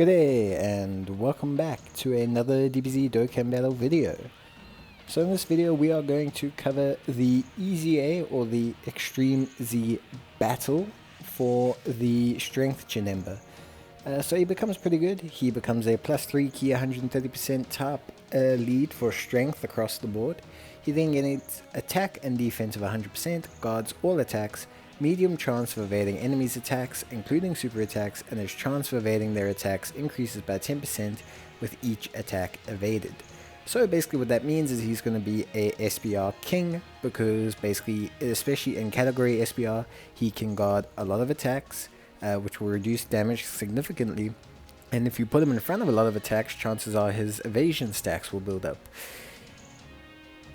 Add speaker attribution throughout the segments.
Speaker 1: Good day and welcome back to another DBZ Dokkan Battle video. So in this video we are going to cover the EZA or the Extreme Z battle for the Strength Janemba. So he becomes pretty good. He becomes a +3 key 130% top lead for strength across the board. He then gets attack and defense of 100%, guards all attacks, medium chance of evading enemies' attacks, including super attacks, and his chance of evading their attacks increases by 10% with each attack evaded. So basically what that means is he's going to be a SPR king, because basically, especially in category SPR, he can guard a lot of attacks, which will reduce damage significantly. And if you put him in front of a lot of attacks, chances are his evasion stacks will build up.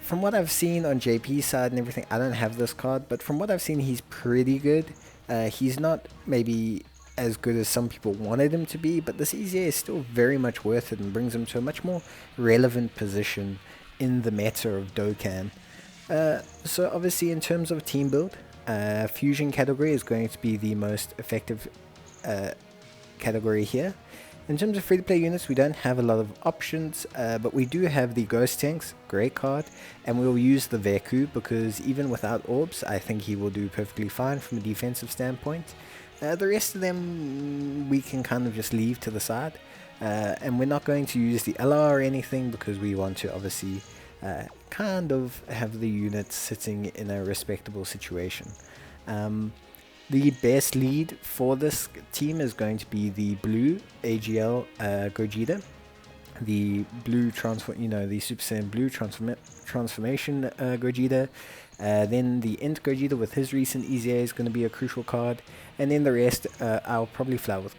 Speaker 1: From what I've seen on JP's side and everything, I don't have this card, but from what I've seen, he's pretty good. He's not maybe as good as some people wanted him to be, but this EZA is still very much worth it and brings him to a much more relevant position in the meta of Dokkan. So obviously in terms of team build, Fusion category is going to be the most effective category here. In terms of free-to-play units, we don't have a lot of options, but we do have the Ghost Tanks, great card, and we'll use the Veku because even without orbs, I think he will do perfectly fine from a defensive standpoint. The rest of them we can kind of just leave to the side, and we're not going to use the LR or anything because we want to obviously kind of have the units sitting in a respectable situation. The best lead for this team is going to be the blue AGL Gogeta, the blue the Super Saiyan blue transformation Gogeta. Then the Int Gogeta with his recent EZA is going to be a crucial card, and then the rest I'll probably fly with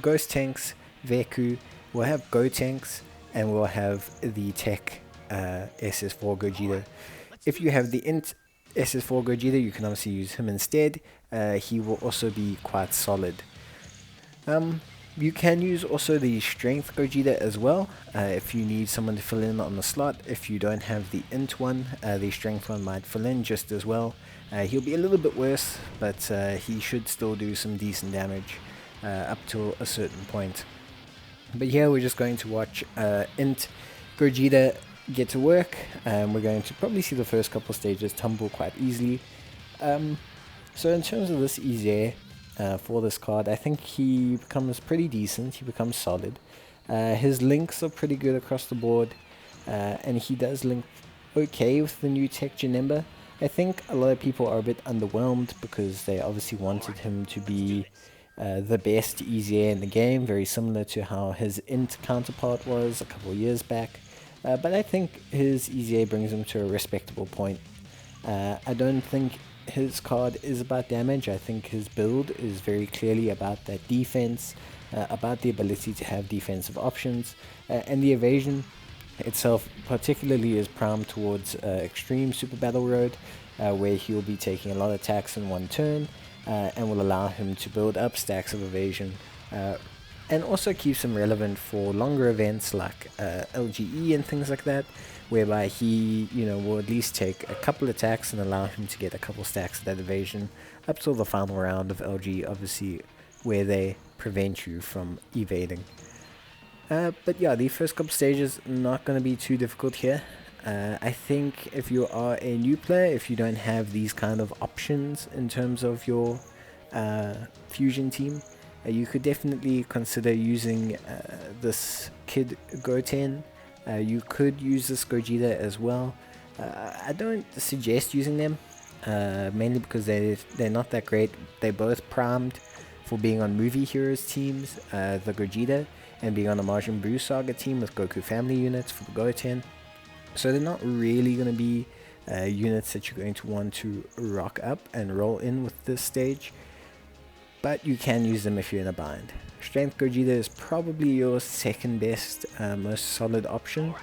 Speaker 1: Ghost Tanks, Veku. We'll have Go Tanks, and we'll have the Tech SS4 Gogeta. If you have the Int SS4 Gogeta, you can obviously use him instead. He will also be quite solid. You can use also the Strength Gogeta as well if you need someone to fill in on the slot. If you don't have the Int one, the Strength one might fill in just as well. He'll be a little bit worse, but he should still do some decent damage up to a certain point. But here we're just going to watch Int Gogeta get to work. We're going to probably see the first couple stages tumble quite easily. So in terms of this EZA for this card, I think he becomes pretty decent. He becomes solid. His links are pretty good across the board, and he does link okay with the new Tech Janemba. I think a lot of people are a bit underwhelmed because they obviously wanted him to be the best EZA in the game, very similar to how his Int counterpart was a couple of years back. But I think his EZA brings him to a respectable point. I don't think his card is about damage. I think his build is very clearly about that defense, about the ability to have defensive options, and the evasion itself particularly is primed towards Extreme Super Battle Road, where he will be taking a lot of attacks in one turn, and will allow him to build up stacks of evasion, and also keeps him relevant for longer events like LGE and things like that, whereby he will at least take a couple attacks and allow him to get a couple stacks of that evasion up till the final round of LG, obviously, where they prevent you from evading. But yeah, the first couple stages not going to be too difficult here. I think if you are a new player, if you don't have these kind of options in terms of your fusion team, you could definitely consider using this Kid Goten. You could use this Gogeta as well. I don't suggest using them, mainly because they're not that great. They're both primed for being on movie heroes teams, the Gogeta, and being on the Majin Buu Saga team with Goku family units for the Goten. So they're not really going to be units that you're going to want to rock up and roll in with this stage, but you can use them if you're in a bind. Strength Gogeta is probably your second best, most solid option,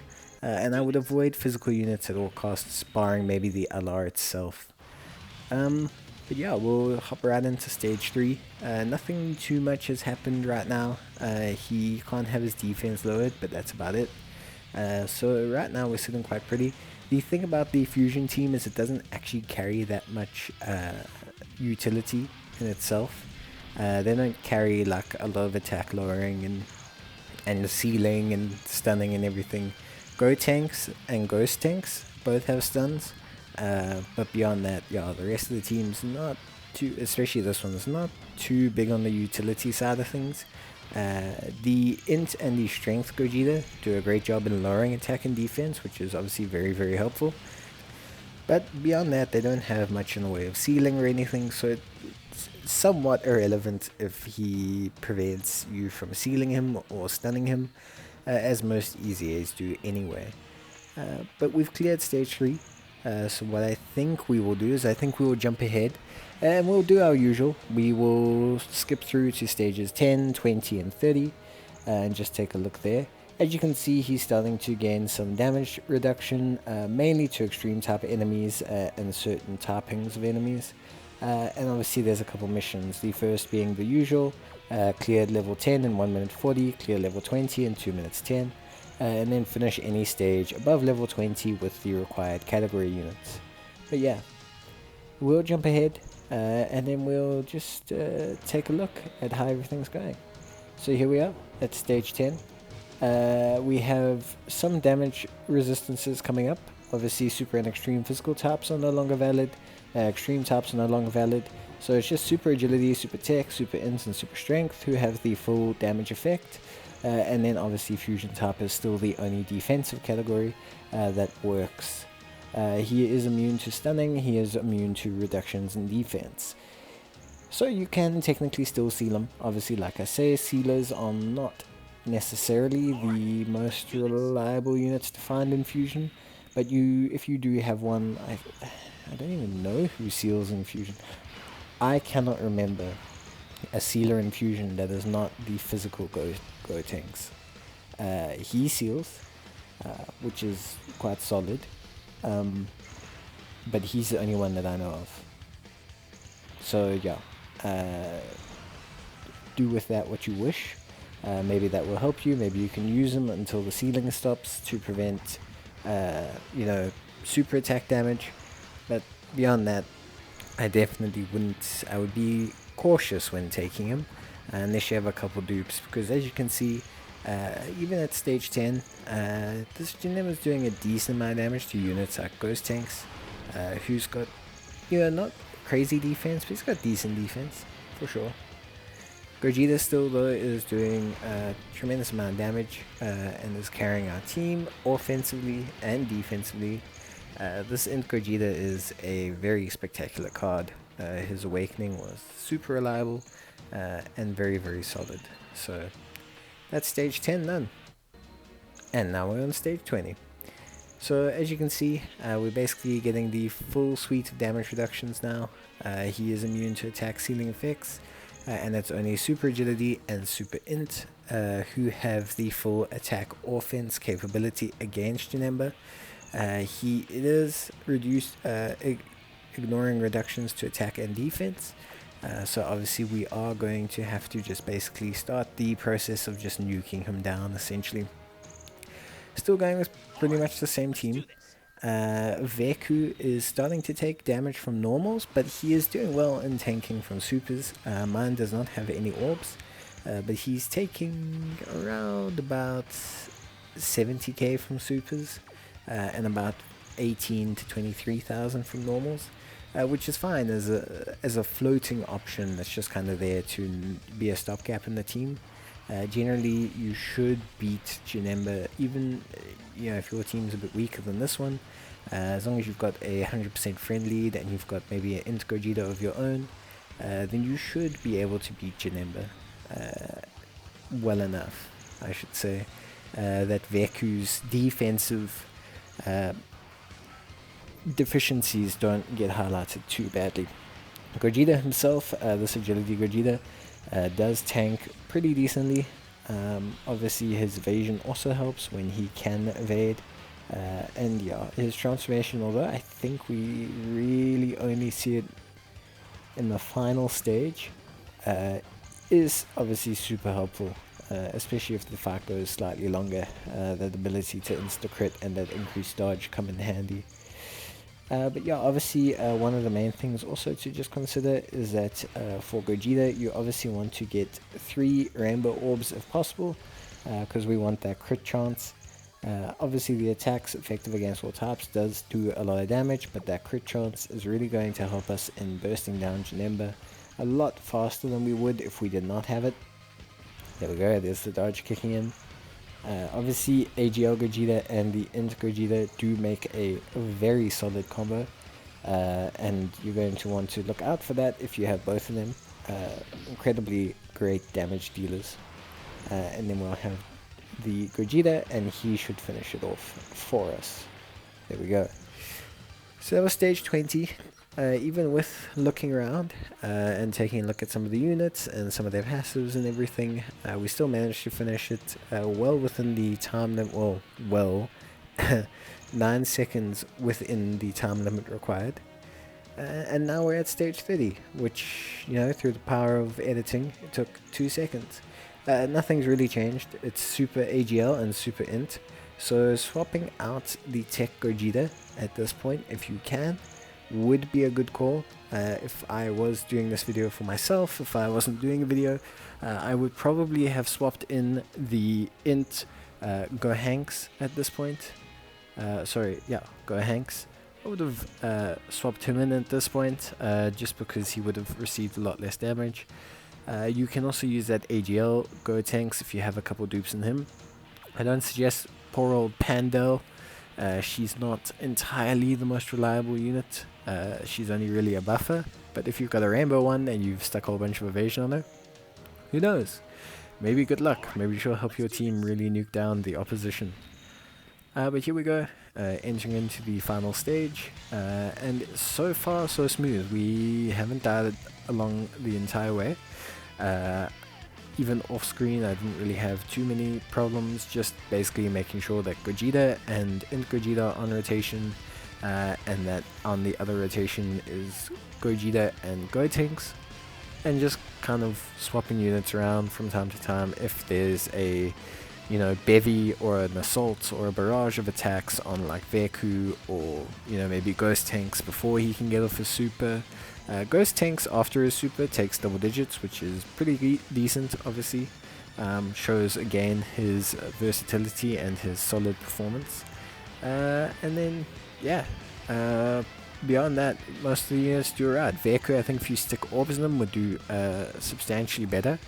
Speaker 1: and I would avoid physical units at all costs, barring maybe the LR itself. But yeah, we'll hop right into stage 3. Nothing too much has happened right now. He can't have his defense lowered, but that's about it. So right now we're sitting quite pretty. The thing about the fusion team is it doesn't actually carry that much utility in itself. They don't carry like a lot of attack lowering and and the sealing and stunning and everything. Go tanks and ghost tanks both have stuns, but beyond that, yeah, the rest of the team's not too, especially this one, is not too big on the utility side of things. The int and the strength Gogeta do a great job in lowering attack and defense, which is obviously very, very helpful. But beyond that, they don't have much in the way of sealing or anything, so it's somewhat irrelevant if he prevents you from sealing him or stunning him, as most EZAs do anyway. But we've cleared stage 3, so what I think we will do is I think we will jump ahead and we'll do our usual. We will skip through to stages 10, 20 and 30 and just take a look there. As you can see, he's starting to gain some damage reduction, mainly to extreme type enemies and certain typings of enemies. And obviously there's a couple missions, the first being the usual, cleared level 10 in 1 minute 40, clear level 20 in 2 minutes 10, and then finish any stage above level 20 with the required category units. But yeah, we'll jump ahead and then we'll just take a look at how everything's going. So here we are at stage 10. We have some damage resistances coming up. Obviously super and extreme physical types are no longer valid, extreme types are no longer valid, so it's just super agility, super tech, super int and super strength who have the full damage effect, and then obviously fusion type is still the only defensive category that works. He is immune to stunning, he is immune to reductions in defense. So you can technically still seal him. Obviously, like I say, sealers are not necessarily the most reliable units to find in Fusion, but if you do have one, I don't even know who seals in Fusion. I cannot remember a sealer in Fusion that is not the physical go tanks. He seals, which is quite solid, but he's the only one that I know of. So yeah, do with that what you wish. Maybe that will help you. Maybe you can use them until the sealing stops to prevent, super attack damage. But beyond that, I definitely wouldn't. I would be cautious when taking him, unless you have a couple dupes. Because as you can see, even at stage 10, this Janemba is doing a decent amount of damage to units like ghost tanks, who's got, not crazy defense, but he's got decent defense for sure. Gogeta still though is doing a tremendous amount of damage and is carrying our team offensively and defensively. This Int Gogeta is a very spectacular card. His awakening was super reliable and very, very solid. So that's stage 10 done. And now we're on stage 20. So as you can see, we're basically getting the full suite of damage reductions now. He is immune to attack sealing effects. And that's only super agility and super int who have the full attack offense capability against Janemba. It is reduced, ignoring reductions to attack and defense. So obviously we are going to have to just basically start the process of just nuking him down essentially. Still going with pretty much the same team. Veku is starting to take damage from normals, but he is doing well in tanking from supers. Mine does not have any orbs, but he's taking around about 70k from supers and about 18 to 23,000 from normals, which is fine as a floating option that's just kind of there to be a stopgap in the team. Generally, you should beat Janemba, even if your team's a bit weaker than this one. As long as you've got a 100% friend lead and you've got maybe an Int Gogeta of your own, then you should be able to beat Janemba well enough, I should say. That Veku's defensive deficiencies don't get highlighted too badly. Gogeta himself, this agility Gogeta, does tank pretty decently. Obviously his evasion also helps when he can evade, and yeah, his transformation, although I think we really only see it in the final stage, is obviously super helpful, especially if the fight goes slightly longer. That ability to insta crit and that increased dodge come in handy. But yeah, obviously one of the main things also to just consider is that for Gogeta, you obviously want to get 3 rainbow orbs if possible, because we want that crit chance. Obviously the attacks effective against all types does do a lot of damage, but that crit chance is really going to help us in bursting down Janemba a lot faster than we would if we did not have it. There we go, there's the dodge kicking in. Obviously AGL Gogeta and the Int Gogeta do make a very solid combo, and you're going to want to look out for that if you have both of them. Incredibly great damage dealers. And then we'll have the Gogeta, and he should finish it off for us. There we go. So that was stage 20. Even with looking around and taking a look at some of the units and some of their passives and everything, we still managed to finish it well within the time limit. Well, 9 seconds within the time limit required. And now we're at stage 30, which, you know, through the power of editing, it took 2 seconds. Nothing's really changed. It's super AGL and super int. So swapping out the Tech Gogeta at this point, if you can, would be a good call. If I was doing this video for myself, if I wasn't doing a video, I would probably have swapped in the int Gohanks at this point. Gohanks. I would have swapped him in at this point, just because he would have received a lot less damage. You can also use that AGL Gotenks if you have a couple dupes in him. I don't suggest poor old Pandel. She's not entirely the most reliable unit. She's only really a buffer, but if you've got a rainbow one and you've stuck a whole bunch of evasion on her, who knows? Maybe good luck. Maybe she'll help your team really nuke down the opposition. But here we go, entering into the final stage, and so far so smooth. We haven't died along the entire way. Even off screen I didn't really have too many problems, just basically making sure that Gogeta and Int Gogeta are on rotation, and that on the other rotation is Gogeta and Gotenks, and just kind of swapping units around from time to time if there's a, you know, bevy or an assault or a barrage of attacks on like Veku, or, you know, maybe Ghost Tanks before he can get off his super. Ghost Tanks after his super takes double digits, which is pretty decent, obviously. Shows again his versatility and his solid performance. And then, yeah, beyond that, most of the units do alright. Veku, I think if you stick orbs in them, would do substantially better,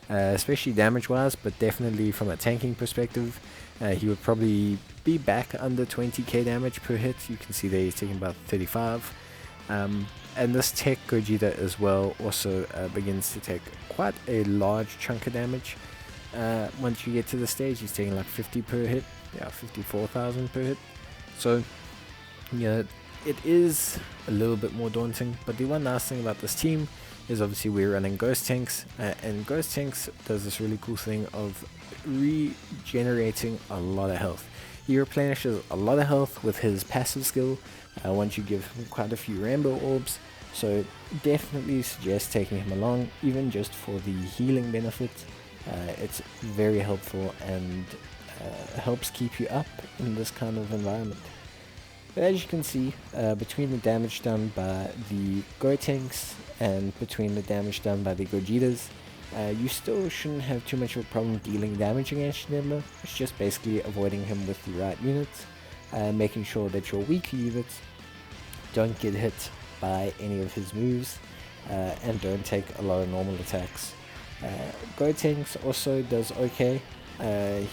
Speaker 1: especially damage wise, but definitely from a tanking perspective, he would probably be back under 20k damage per hit. You can see there he's taking about 35. And this Tech Gogeta as well also begins to take quite a large chunk of damage. Once you get to the stage, he's taking like 50 per hit, yeah, 54,000 per hit. So, you know, it is a little bit more daunting, but the one nice thing about this team is obviously we're running Ghost Tanks, and Ghost Tanks does this really cool thing of regenerating a lot of health. He replenishes a lot of health with his passive skill once you give him quite a few rainbow orbs, so definitely suggest taking him along, even just for the healing benefit. It's very helpful and helps keep you up in this kind of environment. But as you can see, between the damage done by the Gotenks and between the damage done by the Gogetas, you still shouldn't have too much of a problem dealing damage against Janemba. It's just basically avoiding him with the right units, making sure that your weaker units don't get hit by any of his moves, and don't take a lot of normal attacks. Gotenks also does okay.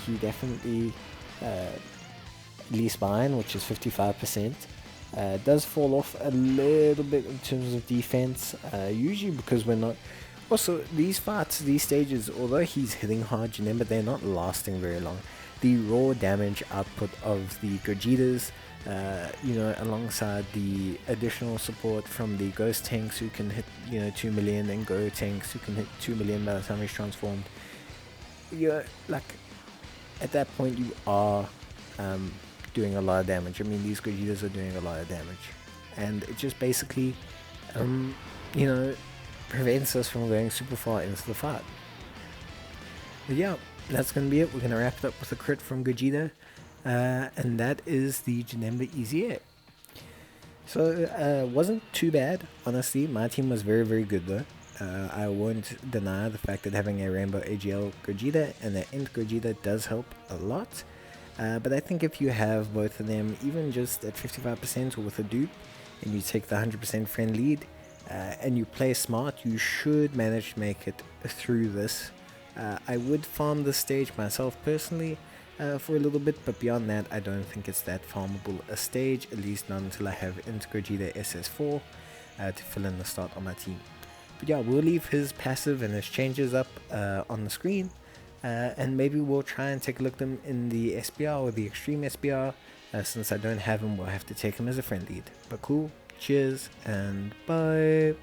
Speaker 1: He definitely least mine, which is 55%, does fall off a little bit in terms of defense, usually because we're not. Also, these fights, these stages, although he's hitting hard Janemba, they're not lasting very long. The raw damage output of the Gogetas, you know, alongside the additional support from the Ghost Tanks who can hit, you know, 2 million, and Go Tanks who can hit 2 million by the time he's transformed. You're like, at that point you are doing a lot of damage. I mean, these Gogetas are doing a lot of damage, and it just basically, you know, prevents us from going super far into the fight. But yeah, that's going to be it. We're going to wrap it up with a crit from Gogeta, and that is the Janemba Easy 8. So wasn't too bad, honestly. My team was very, very good though. I won't deny the fact that having a Rainbow AGL Gogeta and an Int Gogeta does help a lot. But I think if you have both of them, even just at 55% or with a dupe, and you take the 100% friend lead, and you play smart, you should manage to make it through this. I would farm this stage myself personally for a little bit, but beyond that, I don't think it's that farmable a stage, at least not until I have Int Gogeta SS4 to fill in the start on my team. But yeah, we'll leave his passive and his changes up on the screen. And maybe we'll try and take a look at them in the SBR or the Extreme SBR. Since I don't have him, we'll have to take him as a friend lead. But cool, cheers, and bye.